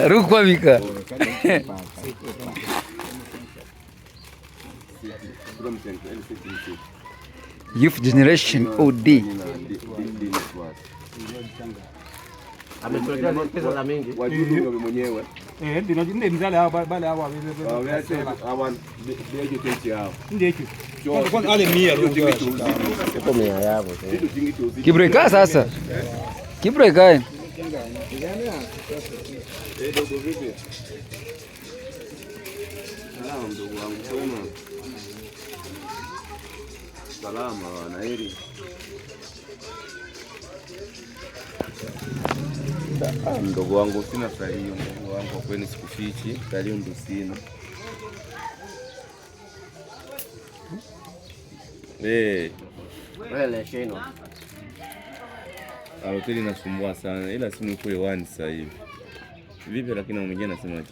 Rukwa Mika. Youth Generation OD. Ametuletea pesa za mingi. Wajibu mwenyewe. Ndio mzale hao bale hao hawa ndio kesi hao. Ndio hicho. Kwa ale 100 Iko 100 yao. Kibreka sasa. Kibreka. Dogo vipi? Salama mdogo wangu kwema. Salama na heri. Mdogo wangu sina salio, mdogo wangu kwa kweli sikufichi, salio ndo sina. Wewe sheno. Hoteli nasumbua sana ila simu iko hewani sasa hivi. Vipi lakini mwingine anasemaje?